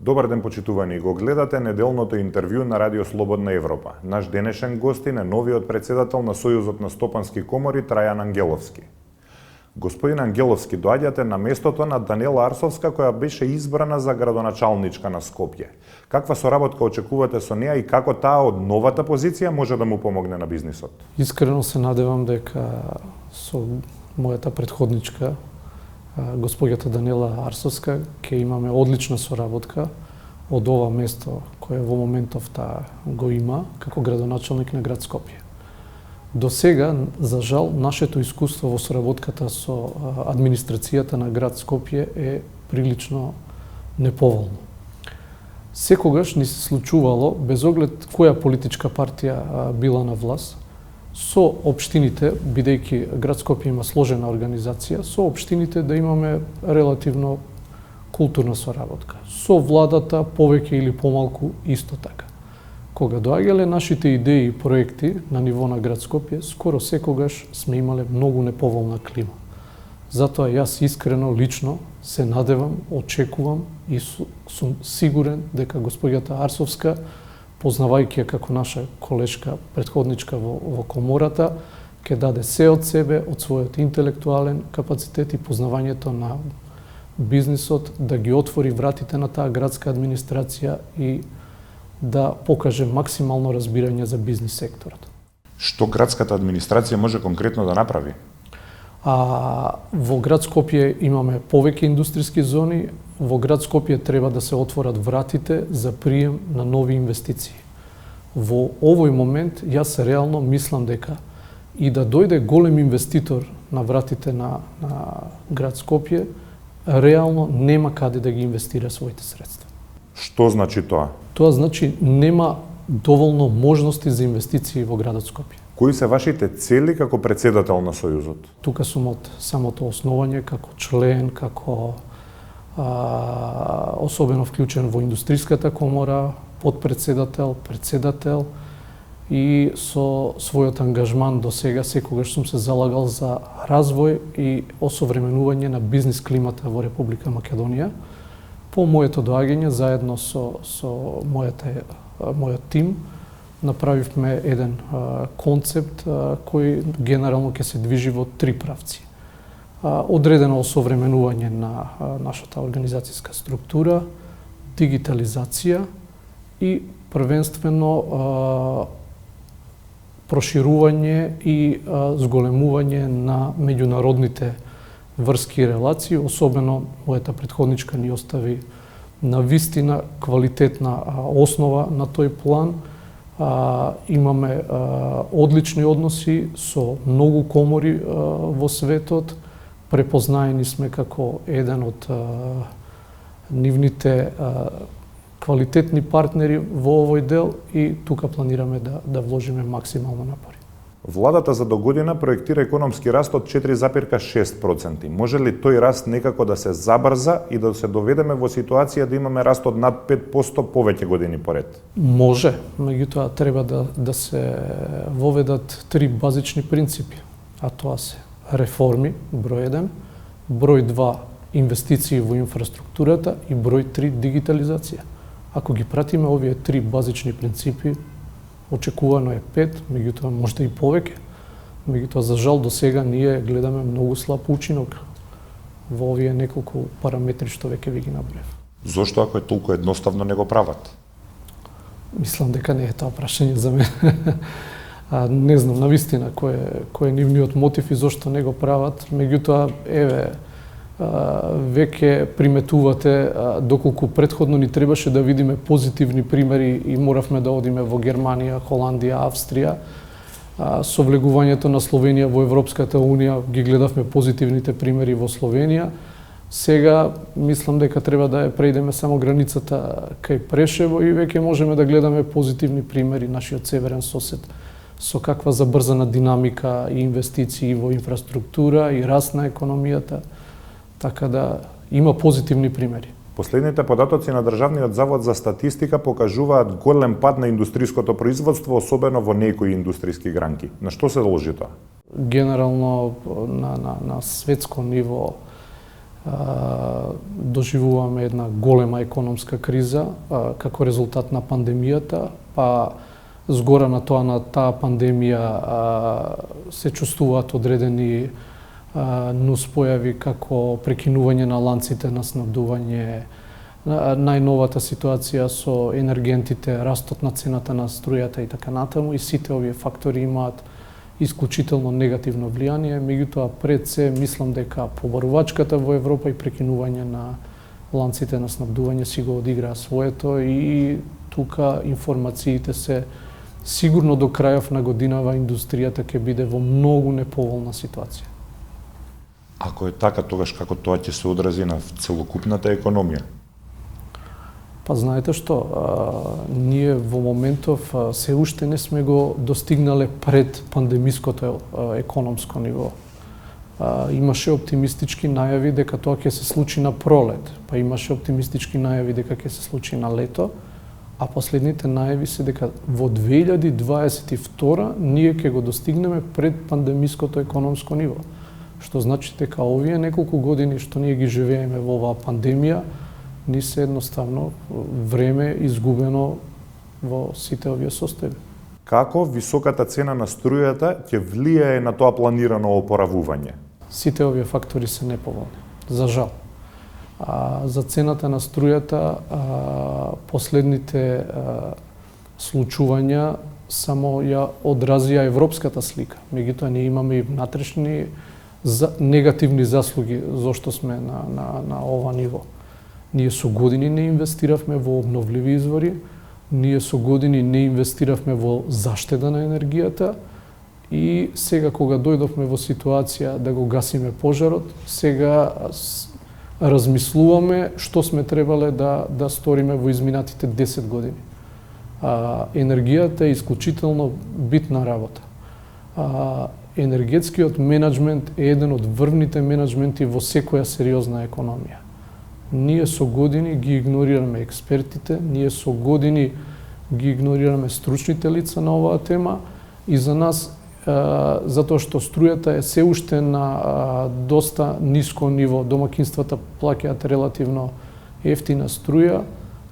Добар ден, почитувани, го гледате неделното интервју на Радио Слободна Европа. Наш денешен гостин е новиот председател на Сојузот на стопански комори Трајан Ангеловски. Господин Ангеловски, доаѓате на местото на Даниела Арсовска, која беше избрана за градоначалничка на Скопје. Каква соработка очекувате со неа и како таа од новата позиција може да му помогне на бизнисот? Искрено се надевам дека со мојата претходничка, господјата Даниела Арсовска, ќе имаме одлична соработка од ова место кое во моментов таа го има како градоначалник на град Скопје. До сега, за жал, нашето искуство во соработката со администрацијата на град Скопје е прилично неповолно. Секогаш ни се случувало, без оглед која политичка партија била на власт, со општините, бидејќи град Скопје има сложена организација, со општините да имаме релативно културна соработка. Со владата повеќе или помалку исто така. Кога доаѓале нашите идеи и проекти на ниво на град Скопје, скоро секогаш сме имале многу неповолна клима. Затоа јас искрено, лично се надевам, очекувам и сум сигурен дека господјата Арсовска, познавајќи ја како наша колешка, претходничка во комората, ќе даде се од себе, од својот интелектуален капацитет и познавањето на бизнисот, да ги отвори вратите на таа градска администрација и да покаже максимално разбирање за бизнис секторот. Што градската администрација може конкретно да направи? Во град Скопје имаме повеќе индустријски зони, во град Скопје треба да се отворат вратите за прием на нови инвестиции. Во овој момент јас реално мислам дека и да дојде голем инвеститор на вратите на град Скопје, реално нема каде да ги инвестира своите средства. Што значи тоа? Тоа значи нема доволно можности за инвестиции во градот Скопје. Кои се вашите цели како председател на Сојузот? Тука сум од самото основање, како член, како особено вклучен во индустријската комора, подпредседател, председател и со својот ангажман до сега секогаш сум се залагал за развој и осовременување на бизнис климата во Република Македонија. По моето доаѓање, заедно со мојот тим, направивме еден концепт кој генерално ќе се движи во три правци. Одредено осовременување на нашата организацијска структура, дигитализација и првенствено проширување и зголемување на меѓународните врски и релации, особено мојата претходничка ни остави на вистина квалитетна основа на тој план. Имаме одлични односи со многу комори во светот, препознаени сме како еден од нивните квалитетни партнери во овој дел и тука планираме да вложиме максимално напори. Владата за до година проектира економски раст од 4,6%. Може ли тој раст некако да се забрза и да се доведеме во ситуација да имаме раст од над 5% повеќе години поред? Може, меѓутоа треба да се воведат три базични принципи, а тоа се реформи, број 1, број 2, инвестиции во инфраструктурата и број 3, дигитализација. Ако ги пратиме овие три базични принципи, очекувано е 5, меѓутоа можда и повеќе. Меѓутоа, за жал, до сега ние гледаме многу слаб учинок во овие неколку параметри што веќе ви ги набрев. Зошто ако е толку едноставно не го прават? Мислам дека не е тоа прашање за мене. Не знам навистина кој е нивниот мотив и зошто не го прават. Меѓутоа, веќе приметувате доколку претходно ни требаше да видиме позитивни примери и моравме да одиме во Германија, Холандија, Австрија. Со влегувањето на Словенија во Европската Унија ги гледавме позитивните примери во Словенија. Сега мислам дека треба да ја преидеме само границата кај Прешево и веќе можеме да гледаме позитивни примери нашиот северен сосед со каква забрзана динамика и инвестиции во инфраструктура и раст на економијата. Така да има позитивни примери. Последните податоци на Државниот завод за статистика покажуваат голем пад на индустријското производство, особено во некои индустријски гранки. На што се должи тоа? Генерално на светско ниво доживуваме една голема економска криза како резултат на пандемијата, па згора на тоа, на таа пандемија се чувствуваат одредени нуспојави како прекинување на ланците на снабдување, најновата ситуација со енергентите, растот на цената на струјата и така натаму, и сите овие фактори имаат исклучително негативно влијание. Меѓутоа, пред се, мислам дека побарувачката во Европа и прекинување на ланците на снабдување си го одиграа своето, и тука информациите се сигурно до крајов на годинава индустријата ќе биде во многу неповолна ситуација. Ако е така, тогаш како тоа ќе се одрази на целокупната економија? Па знаете што, ние во моментов се уште не сме го достигнале пред пандемиското економско ниво. Имаше оптимистички најави дека тоа ќе се случи на пролет, па имаше оптимистички најави дека ќе се случи на лето, а последните најави се дека во 2022 ние ќе го достигнеме пред пандемиското економско ниво. Што значи дека овие неколку години што ние ги живееме во оваа пандемија, ни се едноставно време изгубено во сите овие состојби. Како високата цена на струјата ќе влијае на тоа планирано опоравување? Сите овие фактори се неповолни, за жал. За цената на струјата последните случувања само ја одразија европската слика. Меѓутоа, ние имаме и внатрешни негативни заслуги зошто сме на ова ниво. Ние со години не инвестиравме во обновливи извори, ние со години не инвестиравме во заштеда на енергијата, и сега кога дојдовме во ситуација да го гасиме пожарот, сега размислуваме што сме требале да сториме во изминатите 10 години. Енергијата е исклучително битна работа. Енергетскиот менеджмент е еден од врвните менеджменти во секоја сериозна економија. Ние со години ги игнорираме експертите, ние со години ги игнорираме стручните лица на оваа тема, и за нас, затоа што струјата е се уште на доста ниско ниво, домакинствата плаќаат релативно ефтина струја,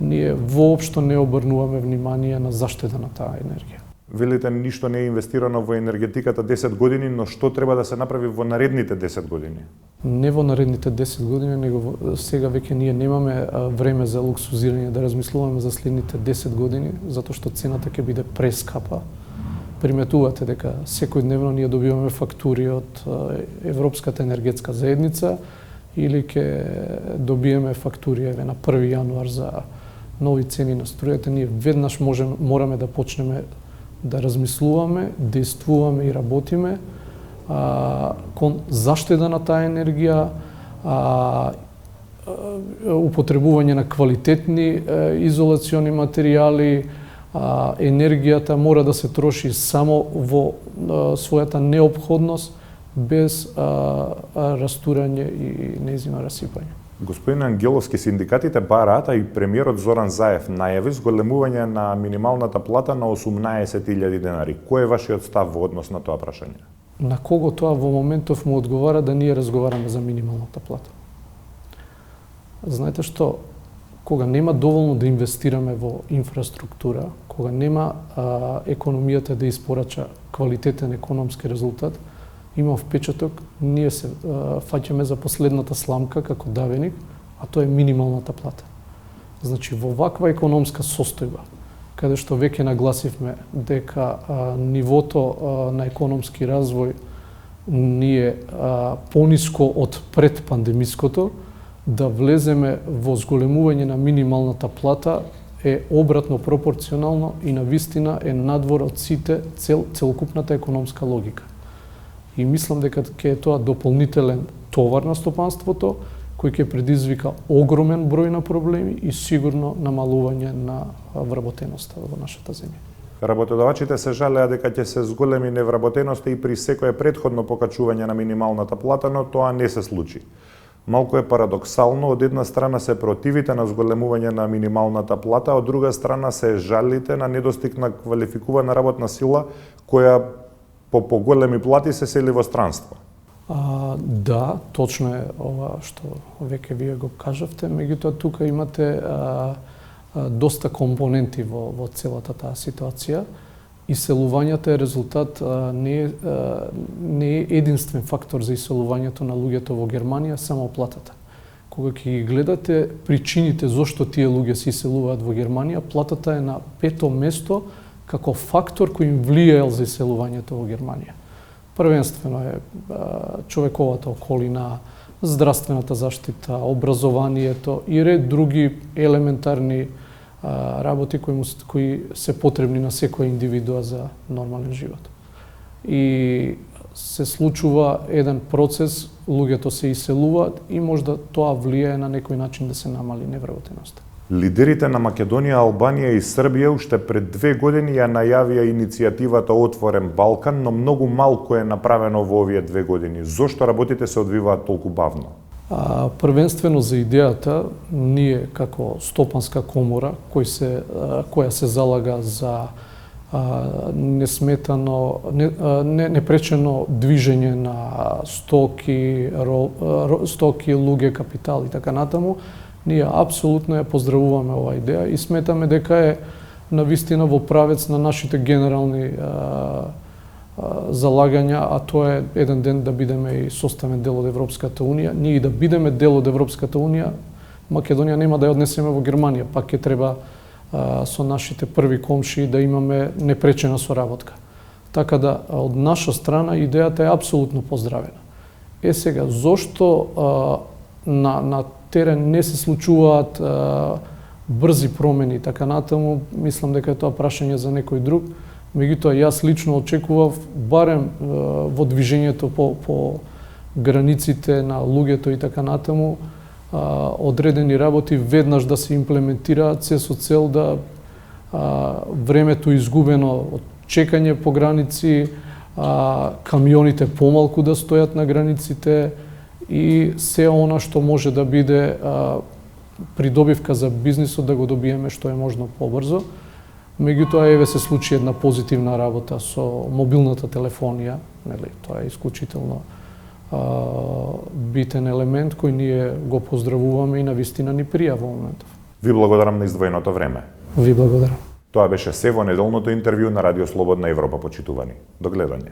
ние воопшто не обрнуваме внимание на заштеда на таа енергија. Велите, ништо не е инвестирано во енергетиката 10 години, но што треба да се направи во наредните 10 години? Не во наредните 10 години, него сега веќе ние немаме време за луксузирање, да размислуваме за следните 10 години, затоа што цената ќе биде прескапа. Приметувате дека секојдневно ние добиваме фактури од Европската енергетска заедница, или ќе добиеме фактури на 1 јануар за нови цени на струјата. Ние веднаш мораме да почнеме да размислуваме, действуваме и работиме кон заштеда на таа енергија, употребување на квалитетни изолациони материјали. Енергијата мора да се троши само во својата неопходност, без растурање и нејзино расипање. Господин Ангеловски, синдикатите бараат, а и премиерот Зоран Заев најави зголемување на минималната плата на 18.000 денари. Кој е вашиот став во однос на тоа прашање? На кого тоа во моментов му одговара да ние разговараме за минималната плата? Знаете што, кога нема доволно да инвестираме во инфраструктура, кога нема економијата да испорача квалитетен економски резултат, има впечаток, ние се фаќаме за последната сламка како давеник, а тоа е минималната плата. Значи, во ваква економска состојба, каде што веќе нагласивме дека нивото на економски развој ни е пониско од предпандемиското, да влеземе во зголемување на минималната плата е обратно пропорционално и на вистина е надвор од сите целокупната економска логика. И мислам дека ќе е тоа дополнителен товар на стопанството, кој ќе предизвика огромен број на проблеми и сигурно намалување на вработеноста во нашата земја. Работодавачите се жалеа дека ќе се зголеми невработеноста и при секое претходно покачување на минималната плата, но тоа не се случи. Малку е парадоксално, од една страна се противите на зголемување на минималната плата, од друга страна се жалите на недостиг на квалификувана работна сила која по поголеми плати се сели во странство. Да, точно е ова што веќе вие го кажавте, меѓутоа тука имате доста компоненти во целата таа ситуација. Иселувањето е резултат, не е единствен фактор за иселувањето на луѓето во Германија, само платата. Кога ќе ги гледате причините зошто тие луѓе се иселуваат во Германија, платата е на 5-то место како фактор кој им влијаел за иселувањето во Германија. Првенствено е човековата околина, здравствената заштита, образованието и ред други елементарни работи кои се потребни на секоја индивидуа за нормален живот. И се случува еден процес, луѓето се иселуваат и можда тоа влијае на некој начин да се намали невработеноста. Лидерите на Македонија, Албанија и Србија уште пред 2 години ја најавија иницијативата Отворен Балкан, но многу малку е направено во овие 2 години. Зошто работите се одвиваат толку бавно? Првенствено за идејата, ние како стопанска комора, која се залага за несметано, непречено движење на стоки, луѓе, капитал и така натаму, ние апсолутно ја поздравуваме оваа идеја и сметаме дека е навистина во правец на нашите генерални залагања, а тоа е еден ден да бидеме и составен дел од Европската Унија. Ние и да бидеме дел од Европската Унија, Македонија нема да ја однесеме во Германија, пак ќе треба со нашите први комши да имаме непречена соработка. Така да, од наша страна, идејата е апсолутно поздравена. Сега, зошто на терен не се случуваат брзи промени, така натаму, мислам дека е тоа прашање за некој друг, меѓутоа јас лично очекував барем во движењето по границите на луѓето и така натаму, одредени работи веднаш да се имплементираат се со цел да времето изгубено од чекање по граници, камионите помалку да стојат на границите и се она што може да биде придобивка за бизнисот да го добиеме што е можно побрзо. Меѓутоа, еве се случи една позитивна работа со мобилната телефонија, нели, тоа е исклучително битен елемент кој ние го поздравуваме и навистина ни прија во моментов. Ви благодарам на издвоеното време. Ви благодарам. Тоа беше се во неделното интервју на Радио Слободна Европа, почитувани. До гледање.